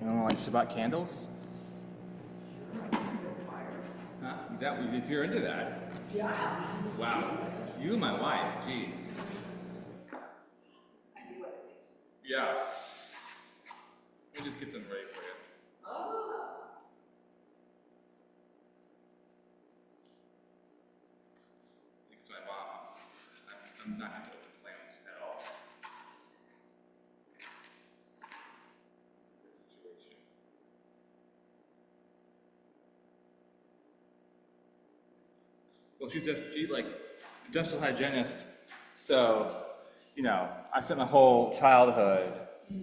You don't like Shabbat candles? Huh? Is that if you're into that? Yeah. Wow. You and my wife, jeez. Yeah. Let me just get them ready for you. Thanks to my mom. I'm not into open flames at all. Good situation. Well, she's like industrial hygienist. So, you know, I spent my whole childhood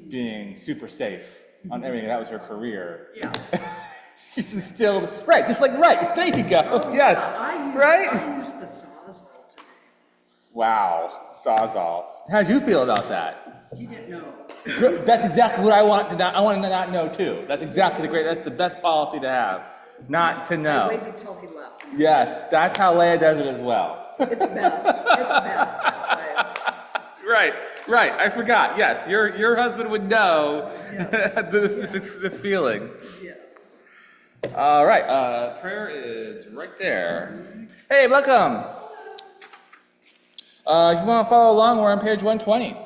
being super safe on everything. That was her career. Yeah. She's instilled, right, just like, right, there you go. Oh, yes, right? I used the Sawzall today. Wow, Sawzall. How did you feel about that? You didn't know. That's exactly what I want to not know too. That's exactly that's the best policy to have. Not to know. I waited till he left. Yes, that's how Leia does it as well. It's best. It's best that way. Right. I forgot. Yes, your husband would know this feeling. Yes. All right. Prayer is right there. Hey, welcome. If you want to follow along, we're on page 120.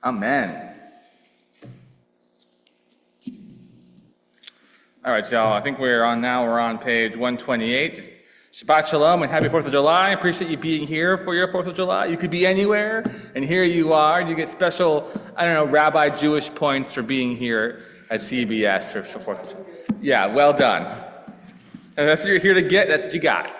Amen. All right, y'all. I think we're on page 128. Just Shabbat Shalom and happy 4th of July. I appreciate you being here for your 4th of July. You could be anywhere, and here you are. You get special, rabbi Jewish points for being here at CBS for 4th of July. Yeah, well done. And that's what you're here to get. That's what you got.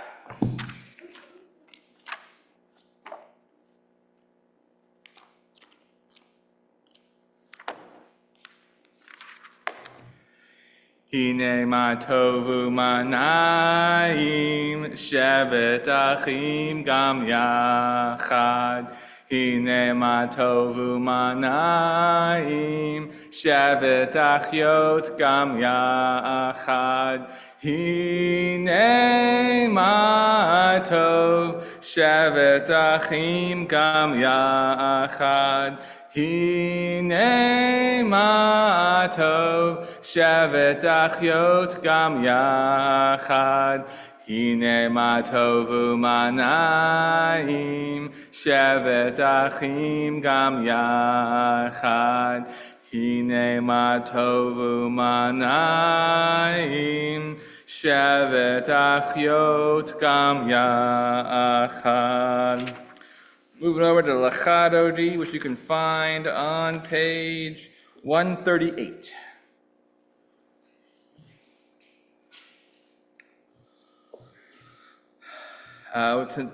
Hine ma tovu manayim shevet achim gam yachad. Hine ma tovu manayim shevet achyot gam yachad. Hine ma tov shevet achim gam yachad. Hine ma tov shevet achyot gam yachad. Hine ma tovu manayim shevet achim gam yachad. Hine ma tovu manayim shevet achyot gam yachad. Moving over to Lachadodi, which you can find on page 138.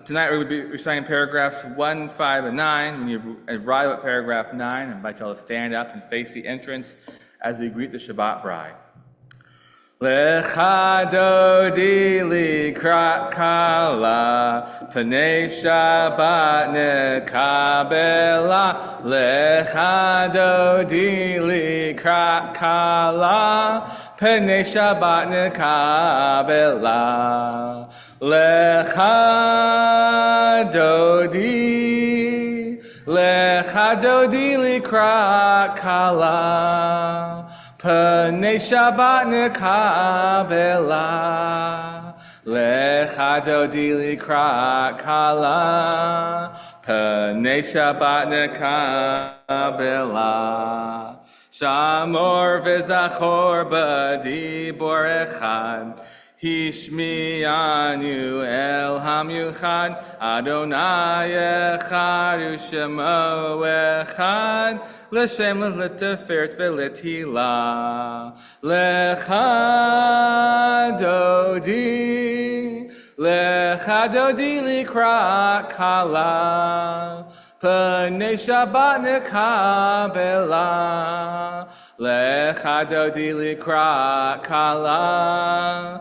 Tonight we will be reciting paragraphs 1, 5, and 9. When you arrive at paragraph 9, I invite y'all to stand up and face the entrance as we greet the Shabbat bride. Lecha dodi likrat kala, pnei Shabbat nekabela. Lecha dodi likrat kala, pnei Shabbat nekabela. Lecha dodi likrat kala. Pnei Shabbat nekabela, lecha dodi likrat kala. Pnei Shabbat nekabela, shamor v'zachor b'dibor echad. Hishmi'anu el hamyuchad, Adonai echad u'shemo echad, l'shem l'teferet v'letila. Lecha dodi likrat kala, pnei Shabbat nekabela. Lecha dodi likrat kala,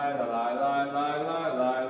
la la la la la la la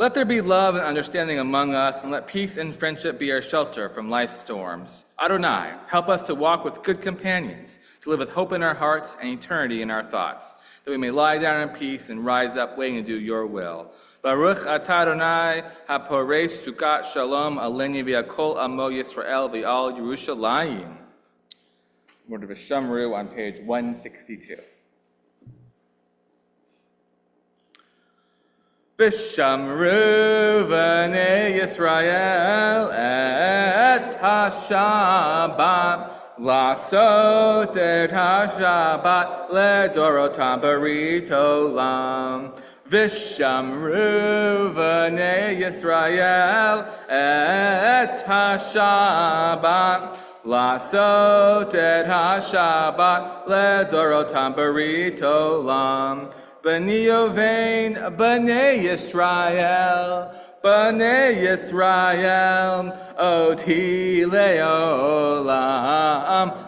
Let there be love and understanding among us, and let peace and friendship be our shelter from life's storms. Adonai, help us to walk with good companions, to live with hope in our hearts and eternity in our thoughts, that we may lie down in peace and rise up waiting to do your will. Baruch atah Adonai, hapores Chukat shalom aleni v'akol amo Yisrael v'al Yerushalayim. Word of Shamru on page 162. V'shamru v'nei Yisrael et ha-Shabbat, Lasot et ha-Shabbat ledorotam berit olam. V'shamru v'nei Yisrael et ha-Shabbat, Lasot et ha-Shabbat ledorotam berit olam. B'nei Yovein, B'nei Yisrael, B'nei Yisrael, Oti le'olam.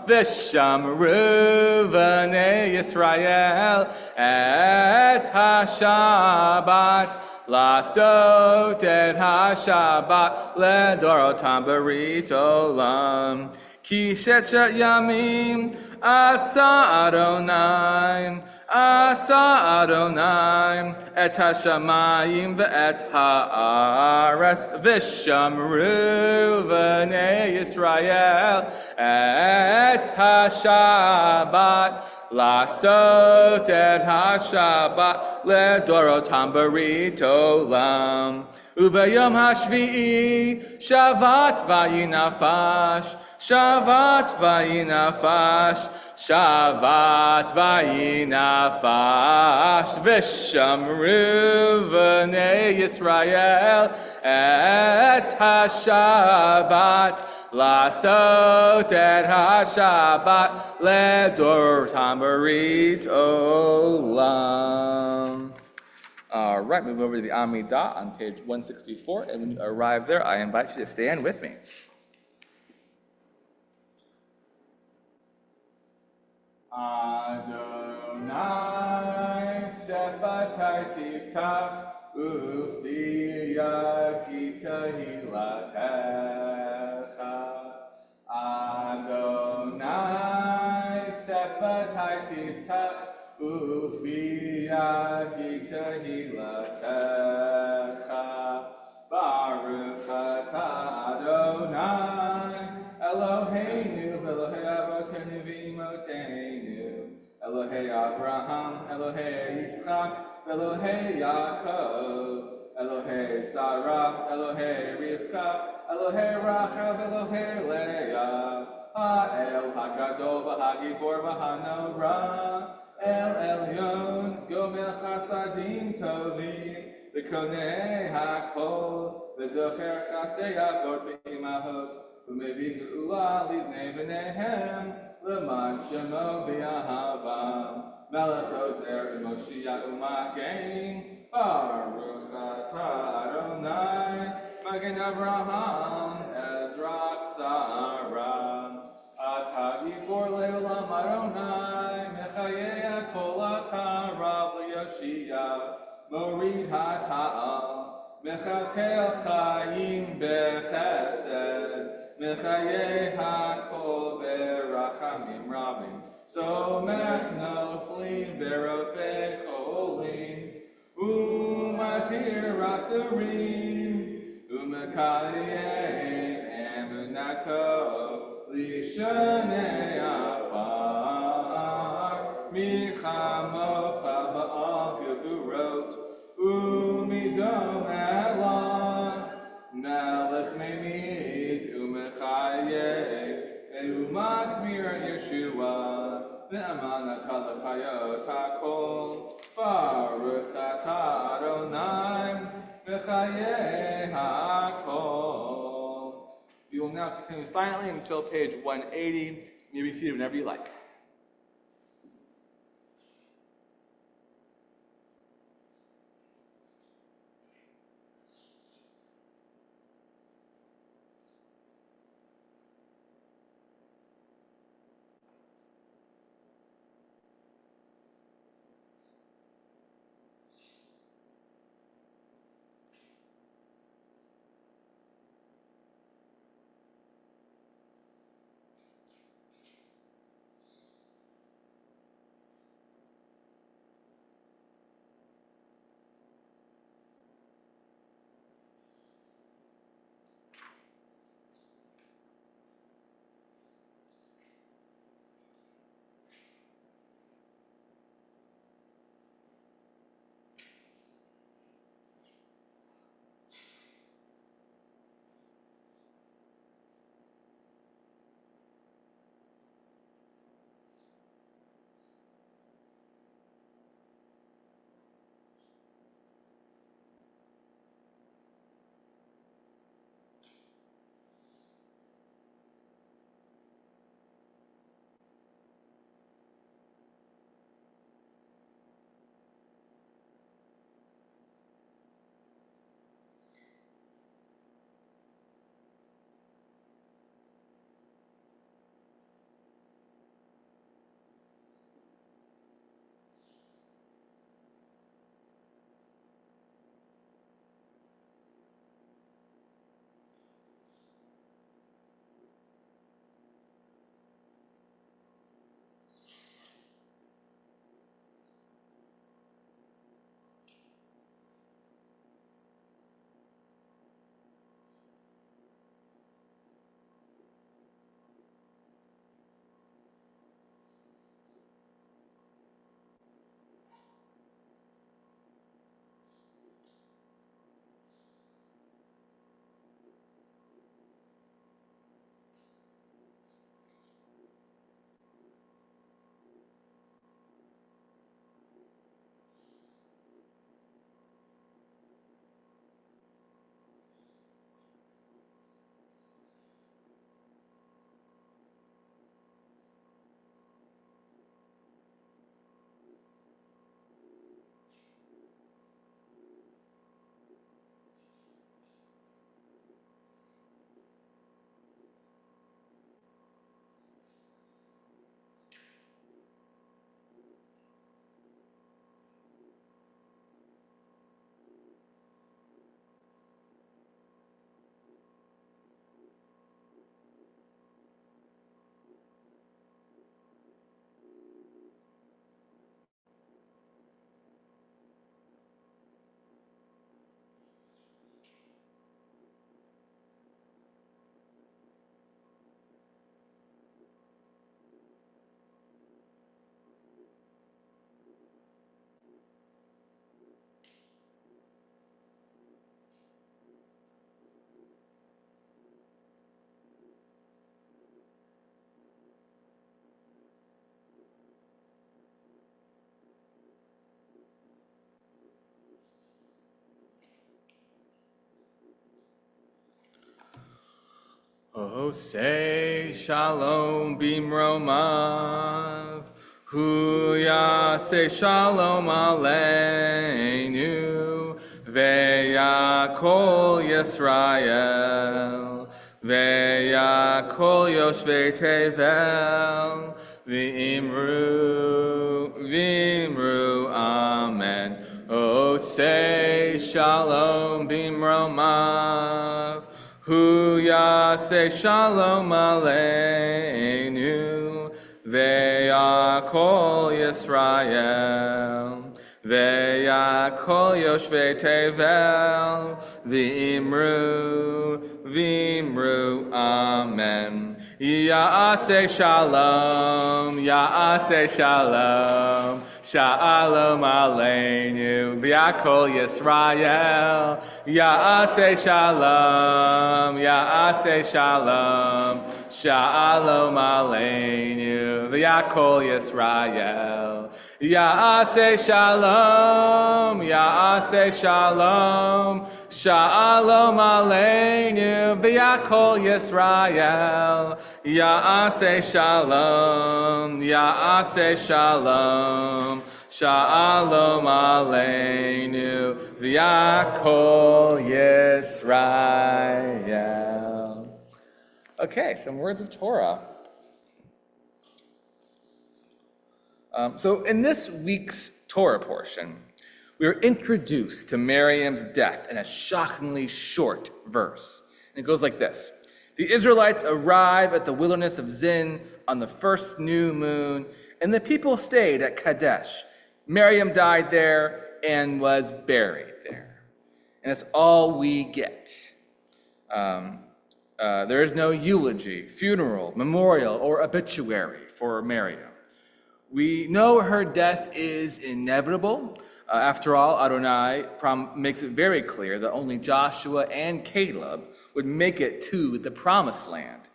V'shamru B'nei Yisrael et ha-Shabbat, Lasot et ha-Shabbat ledorotam berit olam. Ki shechet yamim asa Adonai, Asa Adonai et hashamayim ve'et ha'aretz v'shamru v'nei Yisrael et ha-Shabbat, Lasot et ha-Shabbat ledorotam berit olam. Uvayom hashvi'i shavat vayinafash, shavat vayinafash, shavat vayinafash. V'shamru v'nei Yisrael et ha-Shabbat, Lasot et ha-Shabbat ledorotam berit olam. All right, move over to the Amidah on page 164, and when you arrive there, I invite you to stand with me. Adonai shefatai tiftach u'fliya gita hilatecha. Adonai shefatai tiftach u'fliya gita hilatecha. Baruch atah Adonai Eloheinu v'Elohei Avotenu v'Imotenu, Elohei Avraham, Elohei Yitzchak, Elohei Yaakov, Elohei Sarah, Elohei Rivka, Elohei Rachel, Elohei Leah, Ha'el HaGadol v'Hagibor v'Hanora, El Elyon, Gomel Chasadim Tovim, V'Konei HaKol, V'Zocher Chasdei Avot v'Imahot, U'mevi ge'ula livnei b'neihem, L'man shemo b'yahava, Melech Ozer u'Moshiach u'Magen, Baruch atah Adonai, Magen Avraham, Ezrat Sarah, Atah Gibor le'olam Adonai, Mechayei kol atah Rav L'Yoshia, Morid HaTa'al, Mechakel Chayim b'Chesed, Mechayei HaKol b'Rachamim Rabim, Somech Noflim v'Rofei Cholim, U'Matir Asurim, U'Mekayim Emunato L'Shonei Afar, Michamocha ba'al Gevurot, U'Midom Melach, Melech Memit, U'Mechayei, U'Matmir Yeshua, Ne'eman atah l'chayot hakol, Baruch atah Adonai, Mechayei hakol. You will now continue silently until page 180. You may be seated whenever you like. Say shalom bimromav, hu yaseh shalom aleinu, ve'yakol Yisrael, ve'yakol yoshvei tevel, v'imru, amen. Say shalom bimromav, hu yaseh shalom aleinu, ve'yakol Yisrael, ve'yakol yoshvei tevel, v'imru, amen. Ya'aseh shalom, shalom aleinu, v'yakol Yisrael. Ya'aseh shalom, shalom aleinu, v'yakol Yisrael. Ya'aseh shalom, shalom aleinu, v'yakol Yisrael. Ya'aseh shalom, shalom aleinu, v'yakol Yisrael. Okay, some words of Torah. So in this week's Torah portion, we are introduced to Miriam's death in a shockingly short verse. And it goes like this. The Israelites arrive at the wilderness of Zin on the first new moon, and the people stayed at Kadesh. Miriam died there and was buried there. And that's all we get. There is no eulogy, funeral, memorial, or obituary for Miriam. We know her death is inevitable. After all, Adonai makes it very clear that only Joshua and Caleb would make it to the promised land.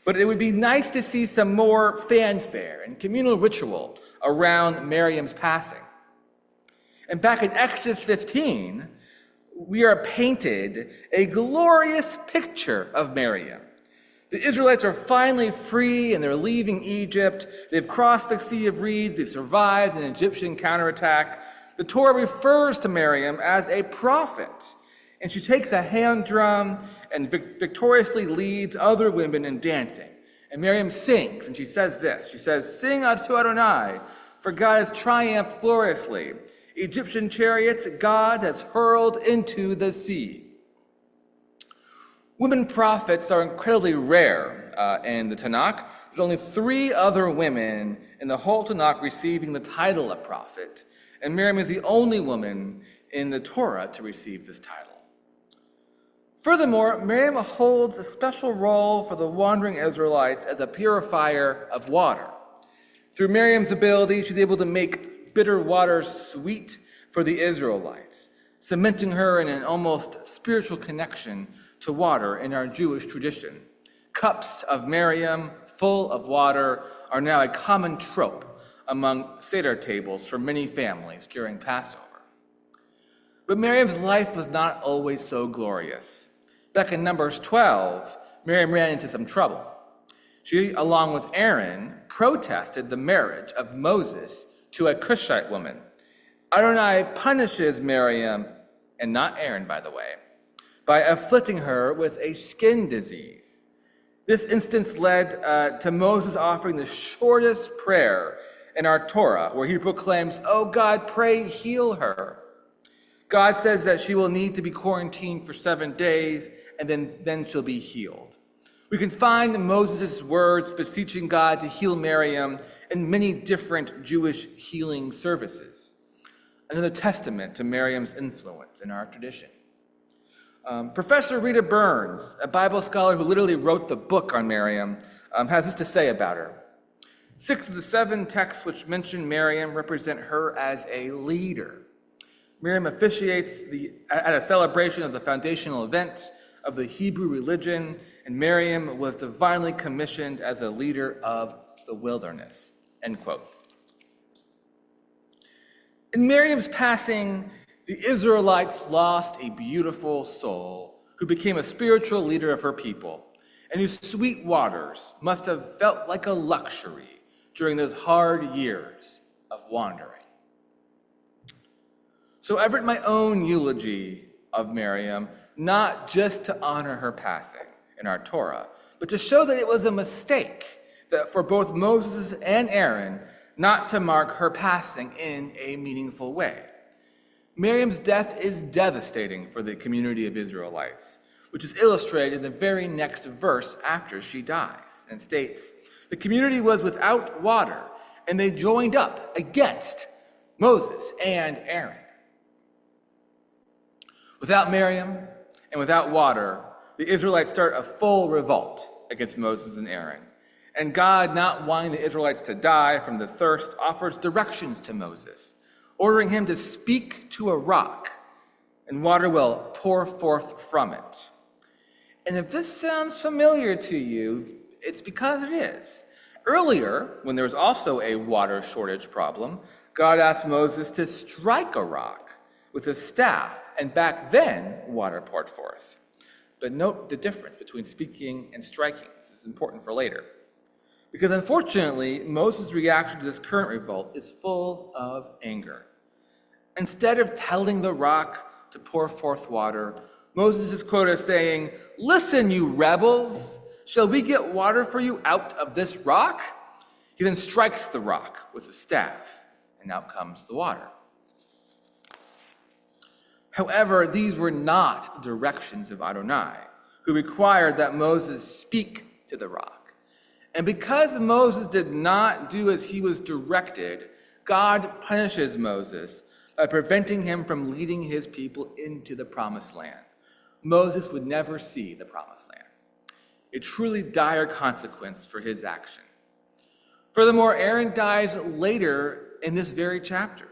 But it would be nice to see some more fanfare and communal ritual around Miriam's passing. And back in Exodus 15, we are painted a glorious picture of Miriam. The Israelites are finally free and they're leaving Egypt. They've crossed the Sea of Reeds. They've survived an Egyptian counterattack. The Torah refers to Miriam as a prophet, and she takes a hand drum and victoriously leads other women in dancing. And Miriam sings, and she says this. She says, "Sing unto Adonai, for God has triumphed gloriously. Egyptian chariots God has hurled into the sea." Women prophets are incredibly rare in the Tanakh. There's only 3 other women in the whole Tanakh receiving the title of prophet, and Miriam is the only woman in the Torah to receive this title. Furthermore, Miriam holds a special role for the wandering Israelites as a purifier of water. Through Miriam's ability, she's able to make bitter water sweet for the Israelites, cementing her in an almost spiritual connection to water in our Jewish tradition. Cups of Miriam full of water are now a common trope among Seder tables for many families during Passover. But Miriam's life was not always so glorious. Back in Numbers 12, Miriam ran into some trouble. She, along with Aaron, protested the marriage of Moses to a Cushite woman. Adonai punishes Miriam, and not Aaron, by the way, by afflicting her with a skin disease. This instance led to Moses offering the shortest prayer in our Torah, where he proclaims, "Oh God, pray heal her." God says that she will need to be quarantined for 7 days, and then she'll be healed. We can find Moses' words beseeching God to heal Miriam in many different Jewish healing services. Another testament to Miriam's influence in our tradition. Professor Rita Burns, a Bible scholar who literally wrote the book on Miriam, has this to say about her. 6 of the 7 texts which mention Miriam represent her as a leader. Miriam officiates at a celebration of the foundational event of the Hebrew religion, and Miriam was divinely commissioned as a leader of the wilderness, end quote. In Miriam's passing, the Israelites lost a beautiful soul who became a spiritual leader of her people. and whose sweet waters must have felt like a luxury during those hard years of wandering. So I've written my own eulogy of Miriam, not just to honor her passing in our Torah, but to show that it was a mistake that for both Moses and Aaron not to mark her passing in a meaningful way. Miriam's death is devastating for the community of Israelites, which is illustrated in the very next verse after she dies, and states, "The community was without water, and they joined up against Moses and Aaron." Without Miriam and without water, the Israelites start a full revolt against Moses and Aaron. And God, not wanting the Israelites to die from the thirst, offers directions to Moses, ordering him to speak to a rock, and water will pour forth from it. And if this sounds familiar to you, it's because it is. Earlier, when there was also a water shortage problem, God asked Moses to strike a rock with a staff, and back then, water poured forth. But note the difference between speaking and striking. This is important for later. Because unfortunately, Moses' reaction to this current revolt is full of anger. Instead of telling the rock to pour forth water, Moses is quoted as saying, "Listen, you rebels, shall we get water for you out of this rock?" He then strikes the rock with a staff, and out comes the water. However, these were not the directions of Adonai, who required that Moses speak to the rock. And because Moses did not do as he was directed, God punishes Moses by preventing him from leading his people into the promised land. Moses would never see the promised land. A truly dire consequence for his action. Furthermore, Aaron dies later in this very chapter,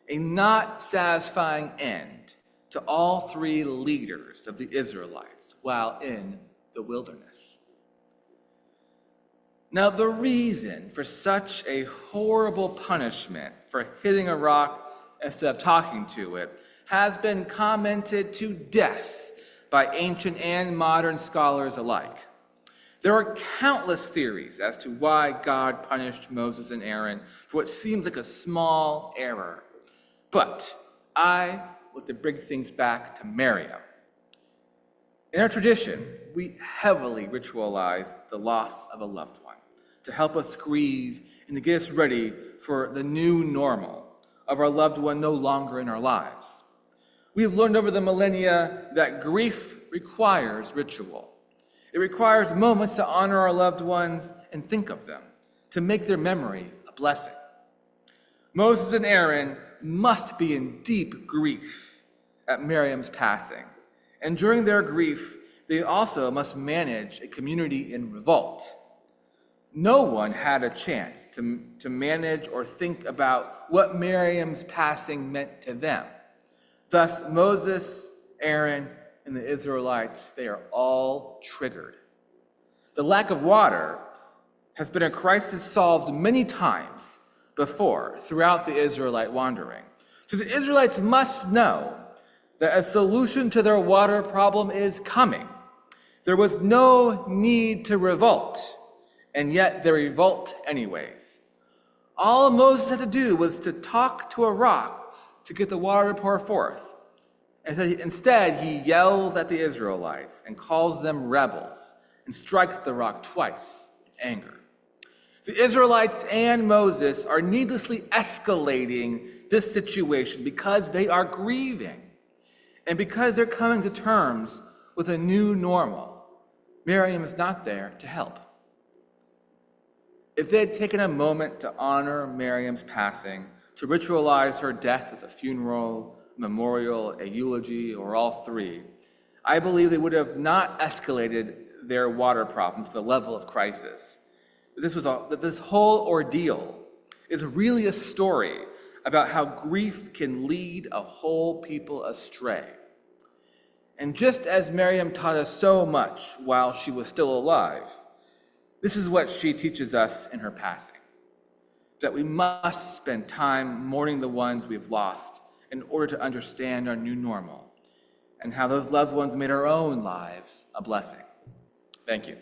a not satisfying end to all three leaders of the Israelites while in the wilderness. Now, the reason for such a horrible punishment for hitting a rock instead of talking to it has been commented to death by ancient and modern scholars alike. There are countless theories as to why God punished Moses and Aaron for what seems like a small error. But I want to bring things back to Miriam. In our tradition, we heavily ritualize the loss of a loved one to help us grieve and to get us ready for the new normal of our loved one no longer in our lives. We have learned over the millennia that grief requires ritual. It requires moments to honor our loved ones and think of them, to make their memory a blessing. Moses and Aaron must be in deep grief at Miriam's passing, and during their grief, they also must manage a community in revolt. No one had a chance to manage or think about what Miriam's passing meant to them. Thus, Moses, Aaron, and the Israelites, they are all triggered. The lack of water has been a crisis solved many times before throughout the Israelite wandering. So the Israelites must know that a solution to their water problem is coming. There was no need to revolt, and yet they revolt anyways. All Moses had to do was to talk to a rock to get the water to pour forth. Instead, he yells at the Israelites and calls them rebels and strikes the rock twice in anger. The Israelites and Moses are needlessly escalating this situation because they are grieving and because they're coming to terms with a new normal. Miriam is not there to help. If they had taken a moment to honor Miriam's passing, to ritualize her death with a funeral, memorial, a eulogy, or all three, I believe they would have not escalated their water problem to the level of crisis. That this whole ordeal is really a story about how grief can lead a whole people astray. And just as Miriam taught us so much while she was still alive, this is what she teaches us in her passing, that we must spend time mourning the ones we've lost in order to understand our new normal and how those loved ones made our own lives a blessing. Thank you.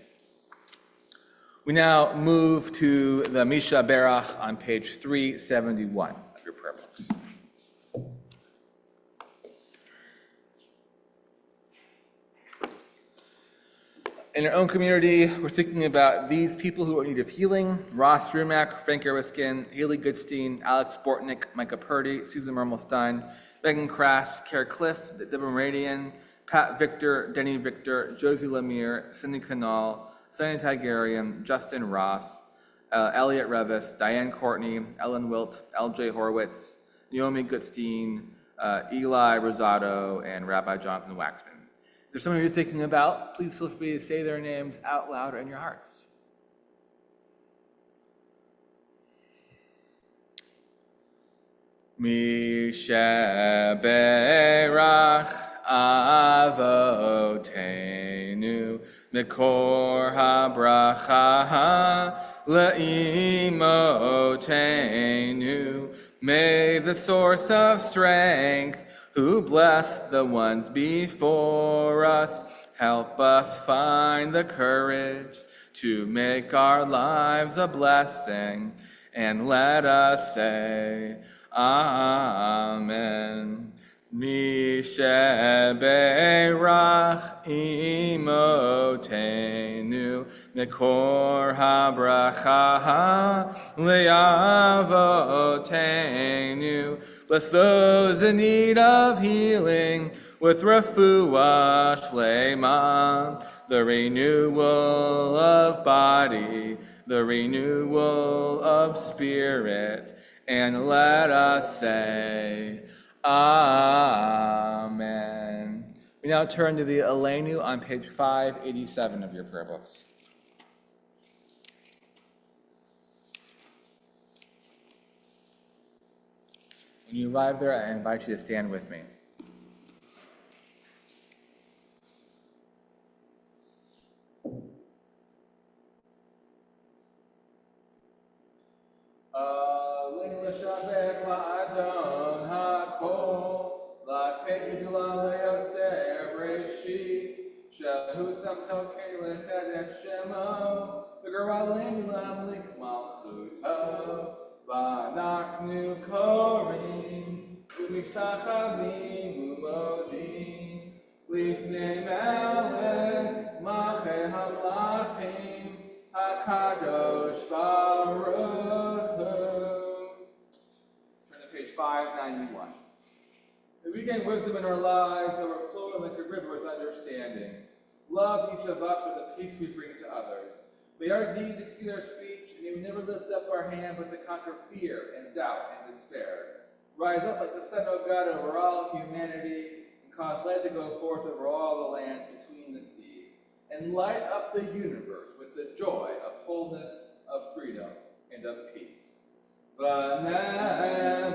We now move to the Misha Berach on page 371 of your prayer books. In our own community, we're thinking about these people who are in need of healing: Ross Rumack, Frank Erwiskin, Haley Goodstein, Alex Bortnick, Micah Purdy, Susan Mermelstein, Megan Krass, Kara Cliff, Deborah Meridian, Pat Victor, Denny Victor, Josie Lemire, Cindy Canal, Sunny Tigerian, Justin Ross, Elliot Revis, Diane Courtney, Ellen Wilt, LJ Horwitz, Naomi Goodstein, Eli Rosado, and Rabbi Jonathan Waxman. If there's someone you're thinking about, please feel free to say their names out loud or in your hearts. Misha Berach Avotenu Mikor HaBracha Le'imotenu. May the source of strength, who blessed the ones before us, help us find the courage to make our lives a blessing, and let us say, Amen. Misha Berach Imotenu Mikor HaBracha Le'avotenu. Bless those in need of healing with refuah shlema, the renewal of body, the renewal of spirit, and let us say, Amen. We now turn to the Aleinu on page 587 of your prayer books. When you arrive there, I invite you to stand with me. Aleinu l'shavek la'adon ha'kol, la'tei gidula le'yotzer b'reshit, shehu samto kei l'chedek shemo, v'gara aleinu l'hamlik malchuto, v'anachnu korim, u'mishtachavim u'modim, lifnei melech malchei hamlachim, HaKadosh Baruch Hu. Turn to page 591. May we gain wisdom in our lives, overflowing like a river with understanding. Love each of us with the peace we bring to others. May our deeds exceed our speech, and may we never lift up our hand but to conquer fear and doubt and despair. Rise up like the sun, O God, over all humanity, and cause light to go forth over all the lands between the seas, and light up the universe with the joy of wholeness, of freedom, and of peace. V'ne'emar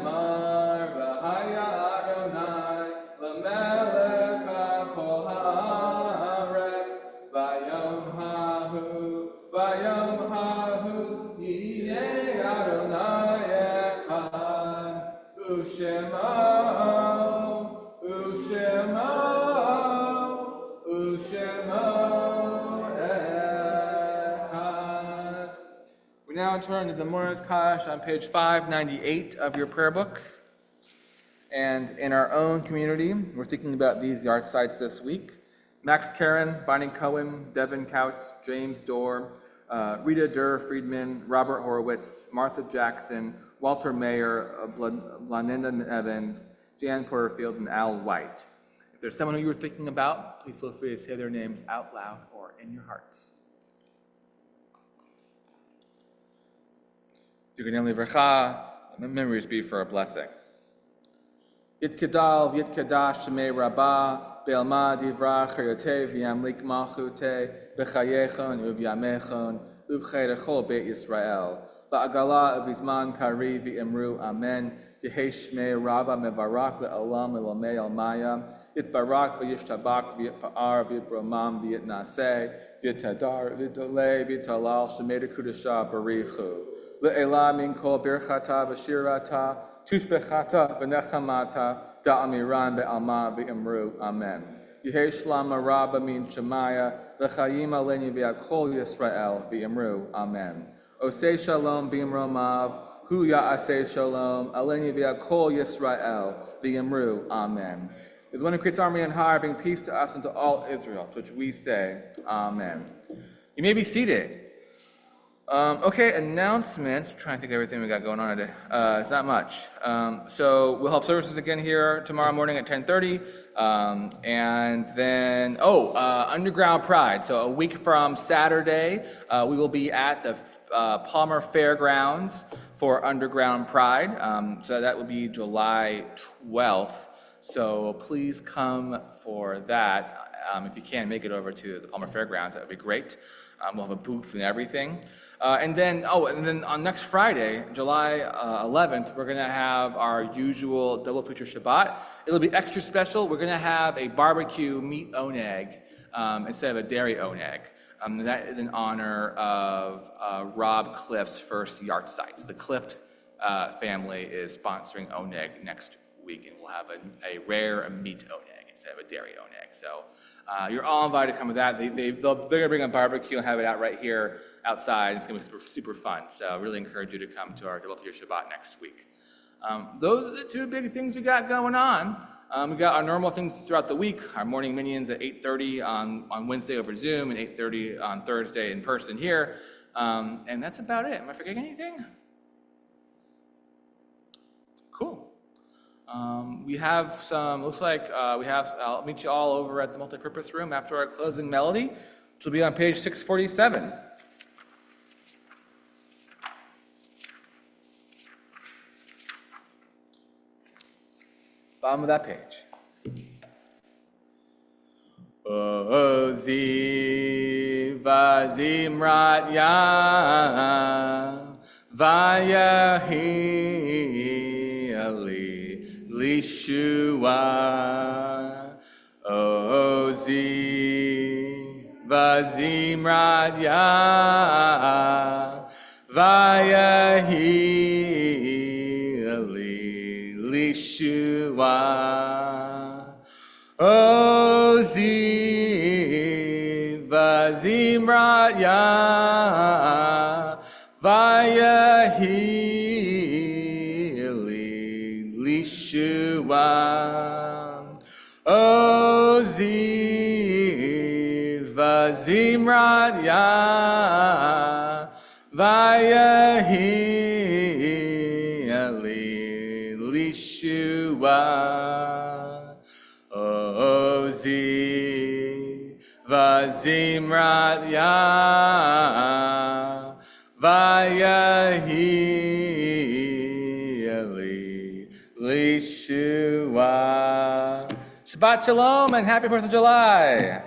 v'haya Adonai l'melech ha'kol ha'aretz v'yom hahu yiyeh Adonai echad u'shemo echad. We now turn to the Morris Kash on page 598 of your prayer books. And in our own community, we're thinking about these yard sites this week: Max Karen, Bonnie Cohen, Devin Couts, James Dorr, Rita Durr Friedman, Robert Horowitz, Martha Jackson, Walter Mayer, Blaninda Evans, Jan Porterfield, and Al White. If there's someone who you were thinking about, please feel free to say their names out loud or in your hearts. Yitkadal Livracha, memories be for a blessing. Yitkadal v'yitkadash shemei rabbah, be'alma divrach chayotev v'yamlik malchute, b'chayechon u'v'yamechon, u'b'chei beit Yisrael. Ba'agala v'zman kari v'imru amen. Yehesh shmei rabba mevarak le'olam le'lomei almaya. Yitbarak v'yishtabak v'yitpa'ar v'yitbromam v'yitnaseh. V'yitadar v'yitolei v'yitalal shemei dekudasha barichu. Le'ela min kol birchata v'shirata. Tushbechata v'nechamata da'amiran be'alma v'imru amen. Yehei Shlama Rabba Min Shemaya, V'chayim Aleni V'yakol Yisrael, V'yamru, Amen. Osei Shalom B'imromav, Hu Ya'aseh Shalom, Aleni V'yakol Yisrael, V'yamru, Amen. Is the one who creates army on high, bring peace to us and to all Israel, to which we say, Amen. You may be seated. Okay, announcements. I'm trying to think of everything we got going on today. It's not much. So we'll have services again here tomorrow morning at 10:30. And then, Underground Pride. So a week from Saturday, we will be at the Palmer Fairgrounds for Underground Pride. So that will be July 12th. So please come for that. If you can make it over to the Palmer Fairgrounds, that would be great. We'll have a booth and everything. And then on next Friday, July 11th, we're going to have our usual double feature Shabbat. It'll be extra special. We're going to have a barbecue meat oneg instead of a dairy oneg. That is in honor of Rob Clift's first yard sites. The Clift family is sponsoring oneg next week, and we'll have a rare meat oneg instead of a dairy oneg. So you're all invited to come to that. They're going to bring a barbecue and have it out right here outside. It's going to be super fun. So I really encourage you to come to our Double Feature Shabbat next week. Those are the two big things we got going on. We got our normal things throughout the week. Our morning minions at 8:30 on Wednesday over Zoom and 8:30 on Thursday in person here. And that's about it. Am I forgetting anything? Cool. We have some, I'll meet you all over at the multipurpose room after our closing melody, which will be on page 647. Bottom of that page. Ozi vazimrat ya vayahi ali lishua. Ozi vazimrat ya vayahi ali lishua. Ozi vazimrat ya vayahi li lishua. Ozi vazimrat ya vayahi li lishua. Ozi vazimrat ya vayahi li lishua. Shabbat shalom and happy 4th of July.